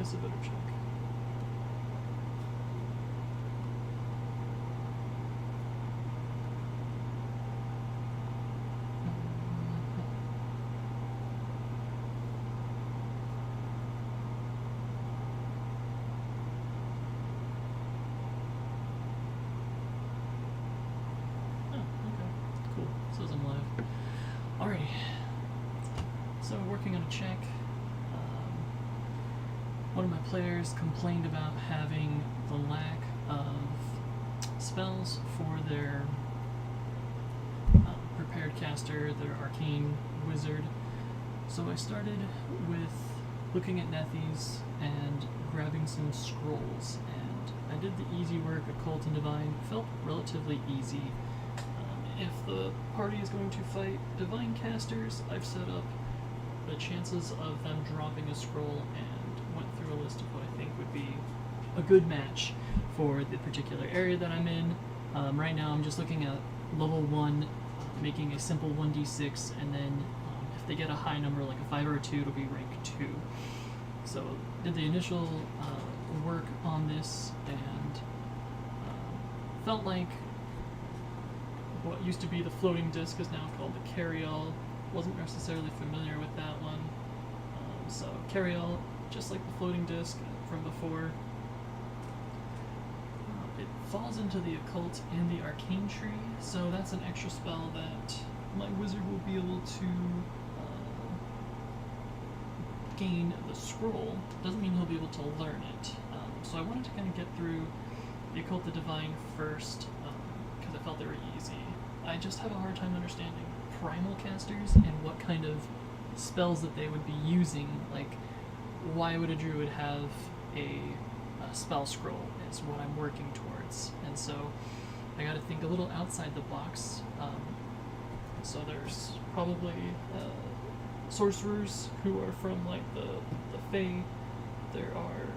civic check. Says I'm live. Alrighty. So working on a check. One of my players complained about having the lack of spells for their prepared caster, their arcane wizard. So I started with looking at Nethies and grabbing some scrolls, and I did the easy work. Occult and Divine felt relatively easy. If the party is going to fight divine casters, I've set up the chances of them dropping a scroll and went through a list of what I think would be a good match for the particular area that I'm in. Right now I'm just looking at level 1, making a simple 1d6, and then if they get a high number like a 5 or a 2, it'll be rank 2. So did the initial work on this, and felt like what used to be the floating disc is now called the carry-all. Wasn't necessarily familiar with that one. So carry-all, just like the floating disc from before, it falls into the occult and the arcane tree, so that's an extra spell that my wizard will be able to gain the scroll. Doesn't mean he'll be able to learn it. So I wanted to kind of get through the occult, the divine first, because I felt they were easy. I just have a hard time understanding primal casters and what kind of spells that they would be using. Like, why would a druid have a spell scroll is what I'm working towards. And so I gotta think a little outside the box. So there's probably sorcerers who are from like the Fae. There are,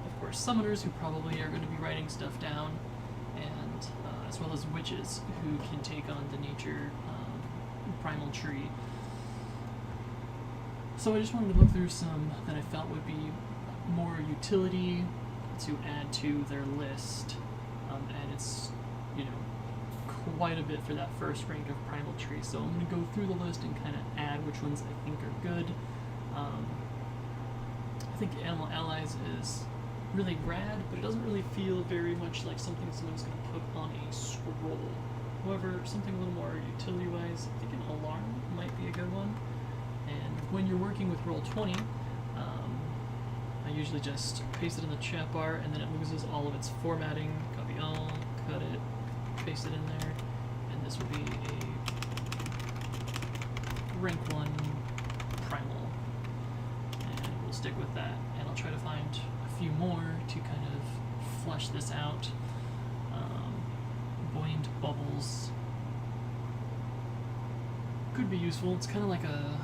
of course, summoners who probably are going to be writing stuff down, and as well as witches who can take on the nature primal tree. So I just wanted to look through some that I felt would be more utility to add to their list, and it's, you know, quite a bit for that first rank of primal tree. So I'm going to go through the list and kind of add which ones I think are good. I think Animal Allies is really rad, but it doesn't really feel very much like something someone's going to put on a scroll. However, something a little more utility-wise, I think an alarm might be a good one. And when you're working with Roll20, I usually just paste it in the chat bar, and then it loses all of its formatting. Copy all, cut it, paste it in there, and this will be a rank 1 primal, and we'll stick with that. And I'll try to find a few more to kind of flesh this out. Buoyant bubbles could be useful. It's kind of like a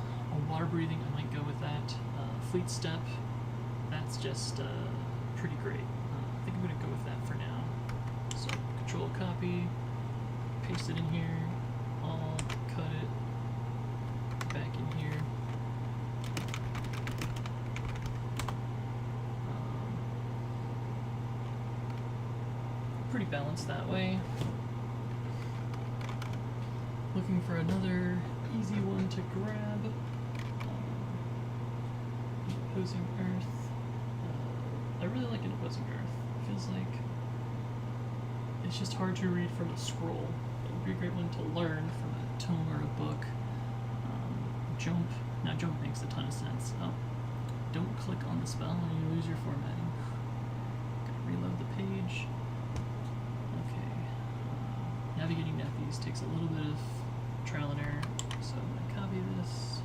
water breathing. I might go with that. Fleet step, that's just pretty great. I think I'm going to go with that for now. So control copy, paste it in here, all, cut it, back in here. Pretty balanced that way. Looking for another easy one to grab. Opposing Earth. I really like an Opposing Earth. It feels like it's just hard to read from a scroll. It would be a great one to learn from a tome or a book. Jump. Now jump makes a ton of sense. Oh, don't click on the spell and you lose your formatting. Gotta reload the page. Okay. Navigating Nethies takes a little bit of trial and error, so I'm going to copy this.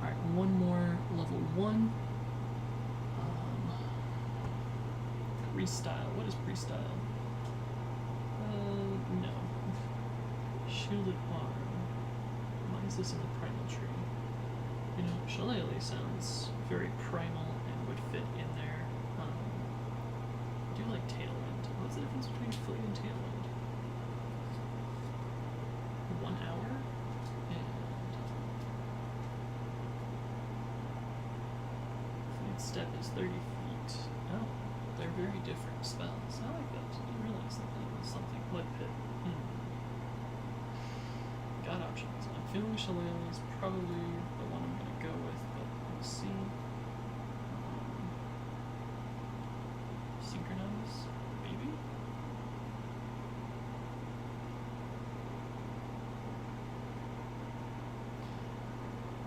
Alright, one more level 1. Restyle. What is restyle? No. Shielded arm. Why is this in the primal tree? You know, Shillelagh sounds very primal and would fit in there. I do like Tailwind. What's the difference between Fleet and Tailwind? 1 hour? moves 30 feet. Oh, they're very different spells. I like that. I didn't realize that that was something. Blood Pit. Got options. I'm feeling Shillelagh is probably the one I'm going to go with, but we'll see. Synchronize? Maybe?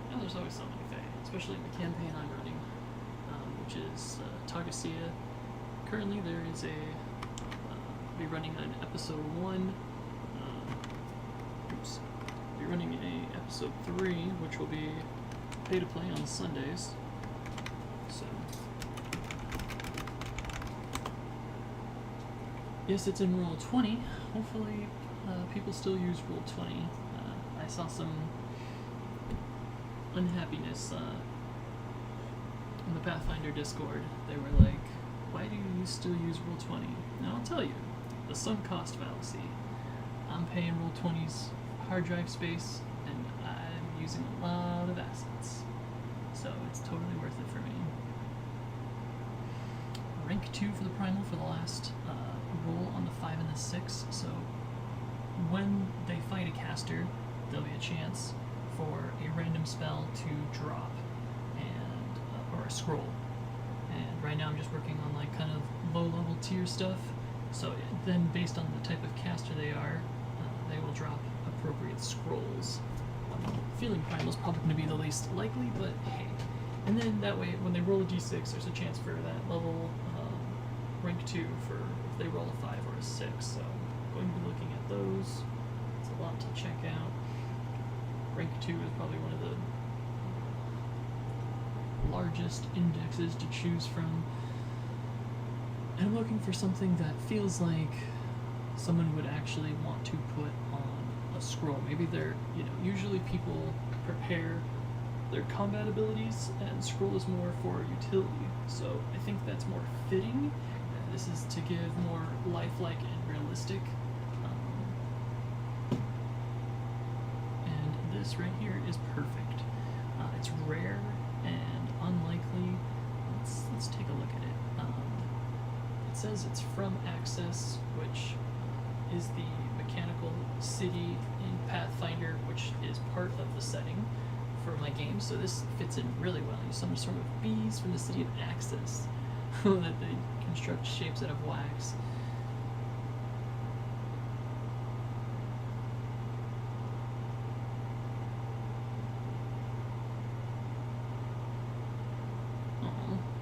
Yeah, there's always so many Fae, especially in the campaign I'm running, which is Tagasia. Currently there is a, be running an episode 1, be running a episode 3, which will be pay to play on Sundays, so. Yes, it's in Roll 20. Hopefully, people still use Roll 20. I saw some unhappiness in the Pathfinder Discord. They were like, why do you still use Roll 20? Now I'll tell you, the sunk cost fallacy. I'm paying Roll 20's hard drive space, and I'm using a lot of assets. So it's totally worth it for me. Rank 2 for the Primal for the last roll on the 5 and the 6, so when they fight a caster, there'll be a chance for a random spell to drop, and or a scroll. And right now I'm just working on like kind of low-level tier stuff, so then based on the type of caster they are, they will drop appropriate scrolls. Feeling Primal's probably going to be the least likely, but hey. And then that way, when they roll a d6, there's a chance for that level rank 2 for if they roll a 5 or a 6. So I'm going to be looking at those. It's a lot to check out. Rank 2 is probably one of the largest indexes to choose from. And I'm looking for something that feels like someone would actually want to put on a scroll. Maybe they're, usually people prepare their combat abilities, and scroll is more for utility. So I think that's more fitting. This is to give more lifelike and realistic. And this right here is perfect. It's rare and unlikely. Let's take a look at it. It says it's from Access, which is the mechanical city in Pathfinder, which is part of the setting for my game, so this fits in really well. You summon some sort of bees from the city of Axis that they construct shapes out of wax.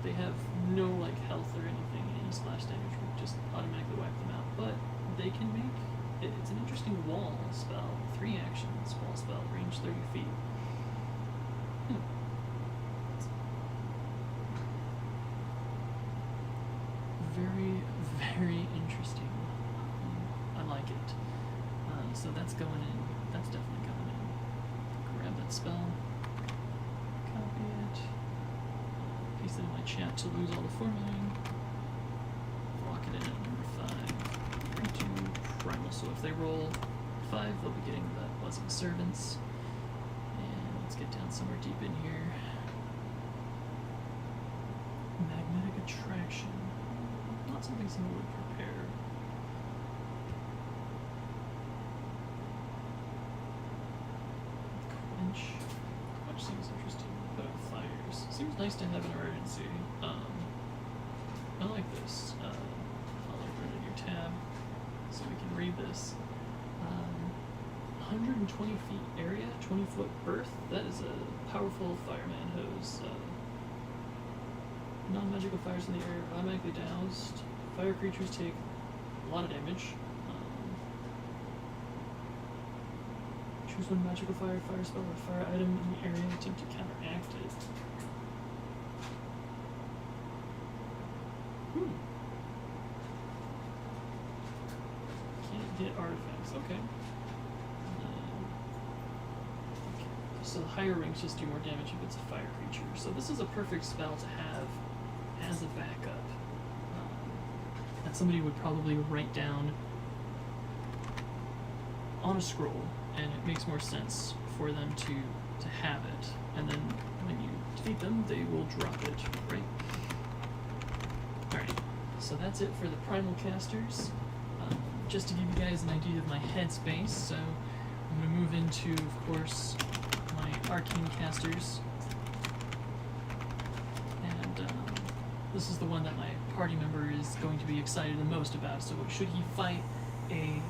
They have no health or anything, any splash damage would just automatically wipe them out, but they can make it's an interesting wall spell, 3 actions, wall spell, range 30 feet. Very, very interesting. I like it. So that's going in. That's definitely going in. Grab that spell. Copy it. Paste it in my chat to lose all the formatting. Lock it in at number 5. 3, 2, Primal. So if they roll 5, they'll be getting the Blessing Servants. And let's get down somewhere deep in here. Magnetic Attraction. Not something someone would prepare. Quench. Quench seems interesting. Put out fires. Seems nice to have an emergency. I like this. I'll open a new tab so we can read this. 120 feet area, 20-foot berth. That is a powerful fireman hose. Non-magical fires in the area are automatically doused. Fire creatures take a lot of damage. Choose one magical fire spell, or fire item in the area and attempt to counteract it. Can't get artifacts, okay. So the higher ranks just do more damage if it's a fire creature. So this is a perfect spell to have as a backup. That somebody would probably write down on a scroll, and it makes more sense for them to have it. And then when you defeat them, they will drop it, right? Alright, so that's it for the primal casters. Just to give you guys an idea of my headspace, so I'm going to move into, of course, my arcane casters. And this is the one that my party member is going to be excited the most about. So should he fight a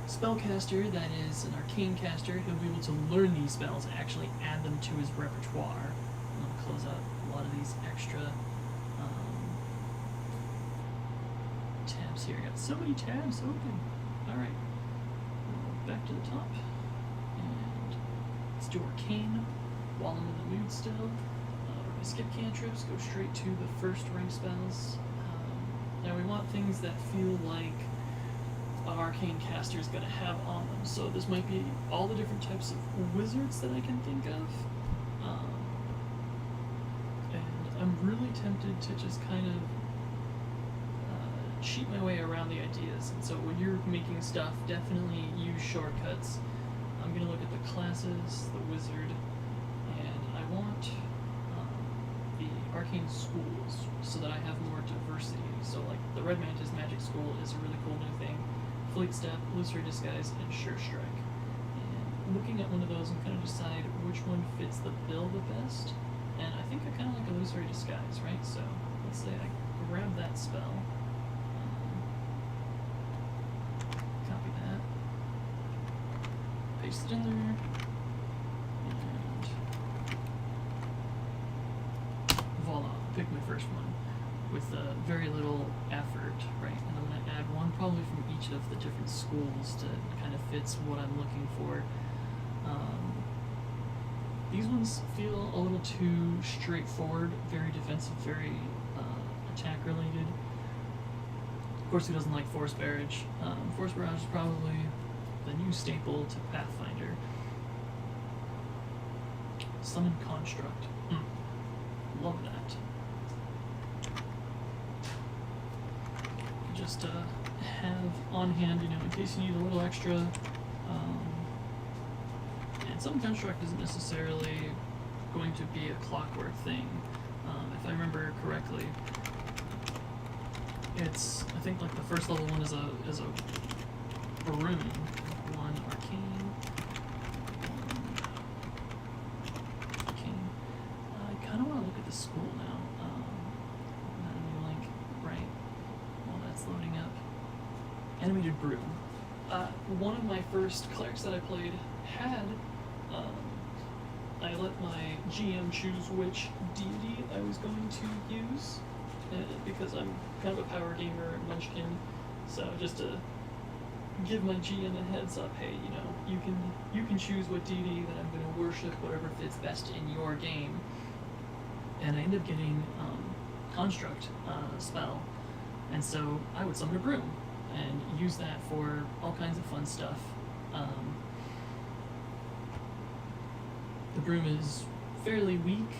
spellcaster that is an arcane caster, he'll be able to learn these spells and actually add them to his repertoire. I'm going to close out a lot of these extra tabs here. I got so many tabs open. Alright, back to the top. And let's do arcane while I'm in the mood still. We're going to skip cantrips, go straight to the first rank spells. Now we want things that feel like an arcane caster is going to have on them. So this might be all the different types of wizards that I can think of. And I'm really tempted to just kind of cheat my way around the ideas. And so when you're making stuff, definitely use shortcuts. I'm going to look at the classes, the wizard, and I want the arcane schools so that I have more diversity. So like the Red Mantis Magic School is a really cool new thing. Fleet Step, Illusory Disguise, and Sure Strike. And looking at one of those and kind of decide which one fits the bill the best. And I think I kind of like Illusory Disguise, right? So let's say I grab that spell. Copy that. Paste it in there. And voila, pick my first one with very little effort, right? And I'm going to add one probably from each of the different schools to kind of fits what I'm looking for. These ones feel a little too straightforward, very defensive, very attack related. Of course, who doesn't like Force Barrage? Force Barrage is probably the new staple to Pathfinder. Summon Construct. Love that. Just have on hand, in case you need a little extra. And Summon Construct isn't necessarily going to be a clockwork thing. If I remember correctly, it's, I think like the first level one is a rune, one arcane. I kind of want to look at the school now. Not a new link, right? While that's loading up. Animated Brew. One of my first clerics that I played had. I let my GM choose which deity I was going to use, because I'm kind of a power gamer and munchkin, so just to give my GM a heads up, hey, you can choose what deity that I'm going to worship, whatever fits best in your game. And I ended up getting Construct spell, and so I would summon a broom and use that for all kinds of fun stuff. The broom is fairly weak,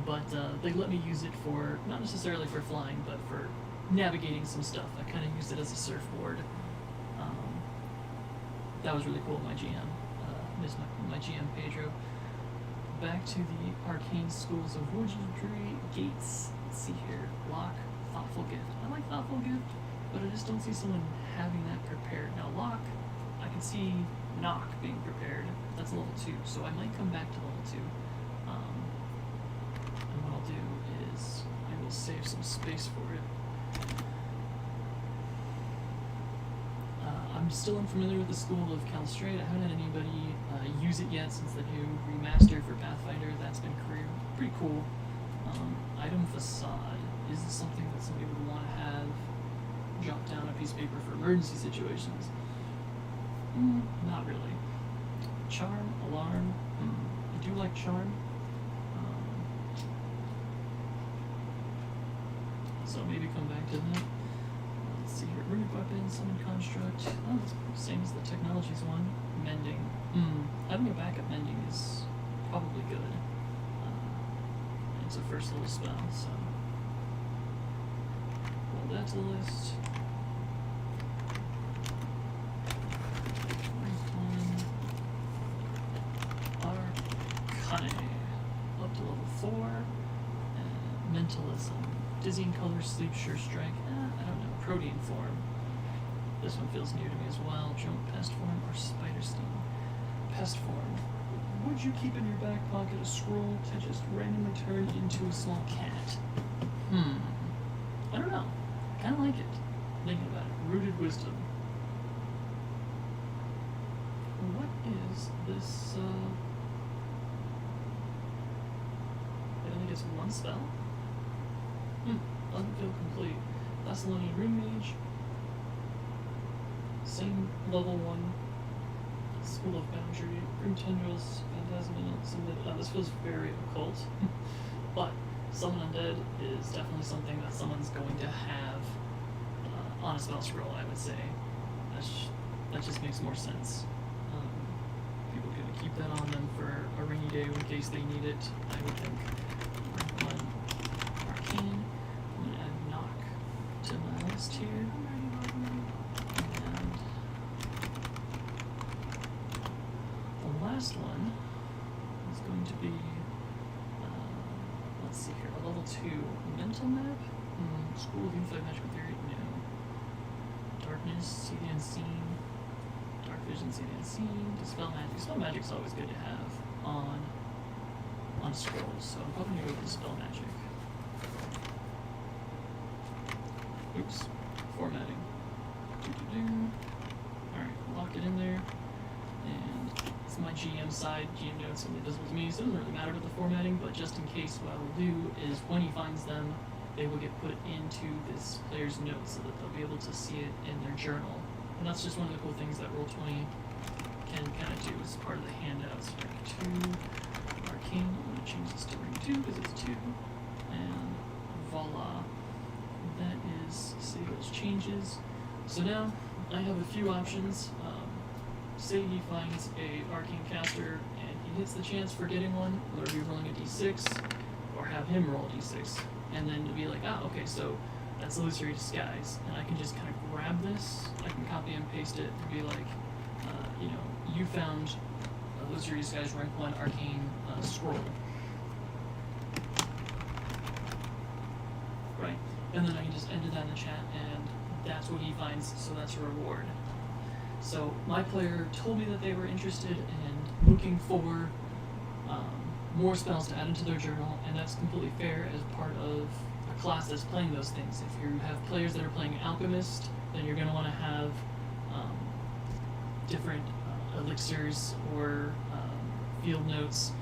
but they let me use it for, not necessarily for flying, but for navigating some stuff. I kind of used it as a surfboard. That was really cool, my GM. Missed my GM, Pedro. Back to the arcane schools of wizardry gates. Let's see here. Lock, Thoughtful Gift. I like Thoughtful Gift, but I just don't see someone having that prepared. Now Lock, I can see Knock being prepared. That's level 2, so I might come back to level 2. And what I'll do is I will save some space for it. I'm still unfamiliar with the school of Calstrate. I haven't had anybody use it yet since the new remaster for Pathfinder. That's been pretty cool. Item Facade. Is this something that somebody would want to have jot down a piece of paper for emergency situations? Not really. Charm, Alarm. I do like Charm. So maybe come back to that. Let's see here. Runic Weapon, Summon Construct. Oh, it's the same as the Technologies one. Mending. Having a backup mending is probably good. It's a first level spell, so add that to the list. Arcane up to level 4. And Mentalism Dizzying Color, Sleep, Sure Strike. I don't know. Protean Form. This one feels new to me as well. Jump, Pest Form, or Spider Sting. Pest Form. Would you keep in your back pocket a scroll to just randomly turn into a small cat? I don't know. I kind of like it. Thinking about it. Rooted Wisdom. What is this, it only gets one spell? Doesn't feel complete. Thessalonian Rune Mage. Same level 1. School of Boundary. Grim Tendrils. Phantasm. This feels very occult. But Summon Undead is definitely something that someone's going to have on a spell scroll, I would say. That just makes more sense. People are going to keep that on them for a rainy day in case they need it, I would think. One Arcane. I'm going to add Knock to my list here. And the last one is going to be, let's see here, a level 2 Mental Map? School of Unified Magical Theory? No. Darkness, See the Unseen. Dark Vision, See the Unseen. Dispel Magic. Dispel Magic's always good to have on scrolls, so I'm probably going to go with Dispel Magic. Oops. Formatting. Alright, lock it in there. And it's my GM side. GM notes only visible to me, so it doesn't really matter with the formatting, but just in case, what I will do is when he finds them, they will get put into this player's notes so that they'll be able to see it in their journal. And that's just one of the cool things that Roll20 can kind of do as part of the handouts. Rank 2, Arcane, I'm going to change this to rank 2 because it's 2, and voila. That is, save those changes. So now, I have a few options. Say he finds a Arcane Caster and he hits the chance for getting one, whether it be rolling a d6, or have him roll a d6. And then to be like, okay, so that's Illusory Disguise. And I can just kind of grab this, I can copy and paste it and be like, you found Illusory Disguise rank 1 Arcane scroll. Right? And then I can just enter that in the chat and that's what he finds, so that's a reward. So my player told me that they were interested in looking for more spells to add into their journal, and that's completely fair as part of a class that's playing those things. If you have players that are playing Alchemist, then you're going to want to have different elixirs or field notes